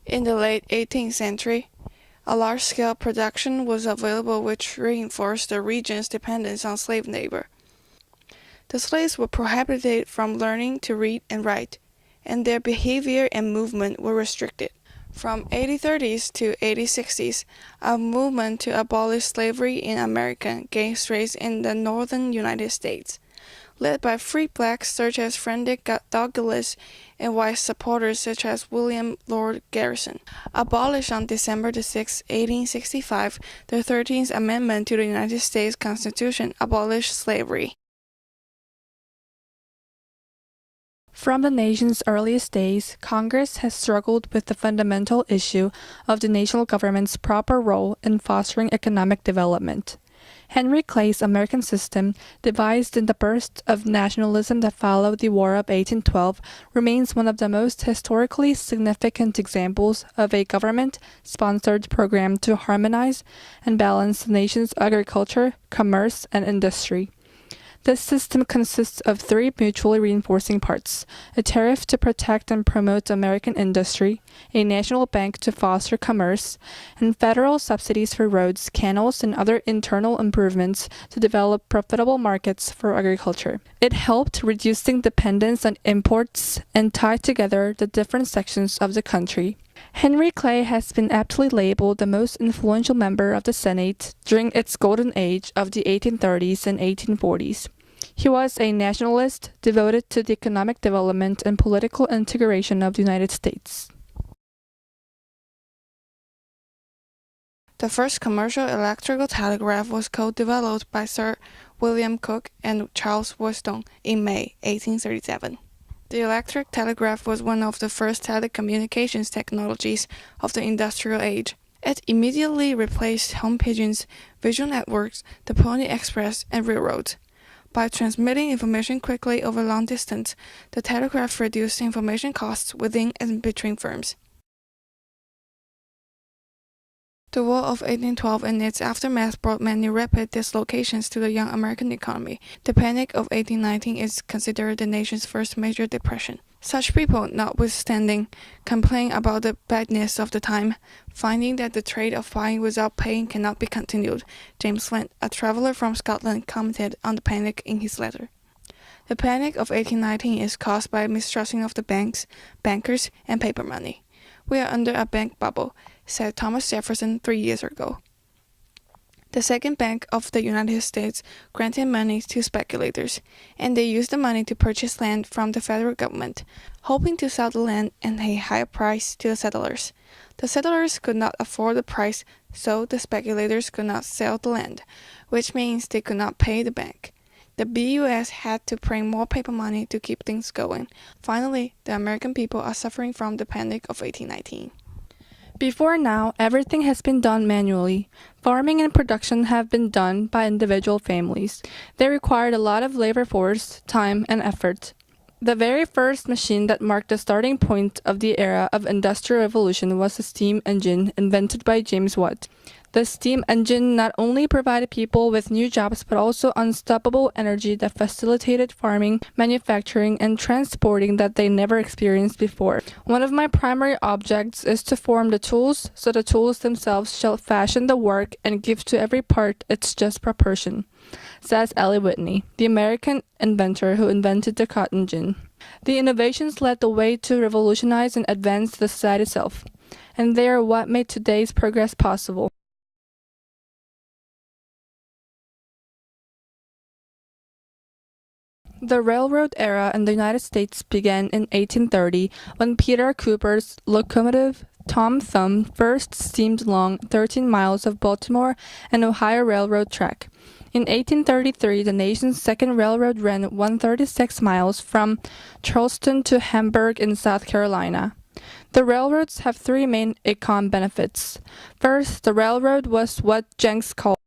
In the late 18th century, a large-scale production was available which reinforced the region's dependence on slave labor. The slaves were prohibited from learning to read and write, and their behavior and movement were restricted. From 1830s to 1860s, a movement to abolish slavery in America gained strength in the northern United States, led by free blacks such as Frederick Douglass and white supporters such as William Lord Garrison. Abolished on December 6, 1865, the 13th Amendment to the United States Constitution abolished slavery. From the nation's earliest days, Congress has struggled with the fundamental issue of the national government's proper role in fostering economic development. Henry Clay's American system, devised in the burst of nationalism that followed the War of 1812, remains one of the most historically significant examples of a government-sponsored program to harmonize and balance the nation's agriculture, commerce, and industry. This system consists of three mutually reinforcing parts: a tariff to protect and promote American industry, a national bank to foster commerce, and federal subsidies for roads, canals, and other internal improvements to develop profitable markets for agriculture. It helped reducing dependence on imports and tied together the different sections of the country. Henry Clay has been aptly labeled the most influential member of the Senate during its golden age of the 1830s and 1840s. He was a nationalist devoted to the economic development and political integration of the United States. The first commercial electrical telegraph was co-developed by Sir William Cooke and Charles Weston in May 1837. The electric telegraph was one of the first telecommunications technologies of the industrial age. It immediately replaced home pigeons, visual networks, the Pony Express, and railroads. By transmitting information quickly over long distance, the telegraph reduced information costs within and between firms. The War of 1812 and its aftermath brought many rapid dislocations to the young American economy. The Panic of 1819 is considered the nation's first major depression. Such people, notwithstanding, complain about the badness of the time, finding that the trade of buying without paying cannot be continued. James Flint, a traveler from Scotland, commented on the panic in his letter. The Panic of 1819 is caused by mistrusting of the banks, bankers, and paper money. We are under a bank bubble, said Thomas Jefferson 3 years ago. The Second Bank of the United States granted money to speculators, and they used the money to purchase land from the federal government, hoping to sell the land at a higher price to the settlers. The settlers could not afford the price, so the speculators could not sell the land, which means they could not pay the bank. The BUS had to print more paper money to keep things going. Finally, the American people are suffering from the Panic of 1819. Before now, everything has been done manually. Farming and production have been done by individual families. They required a lot of labor force, time, and effort. The very first machine that marked the starting point of the era of Industrial Revolution was the steam engine, invented by James Watt. The steam engine not only provided people with new jobs but also unstoppable energy that facilitated farming, manufacturing, and transporting that they never experienced before. One of my primary objects is to form the tools, so the tools themselves shall fashion the work and give to every part its just proportion, says Eli Whitney, the American inventor who invented the cotton gin. The innovations led the way to revolutionize and advance the society itself, and they are what made today's progress possible. The railroad era in the United States began in 1830 when Peter Cooper's locomotive Tom Thumb first steamed along 13 miles of Baltimore and Ohio Railroad track. In 1833, the nation's second railroad ran 136 miles from Charleston to Hamburg in South Carolina. The railroads have three main econ benefits. First, the railroad was what Jenks called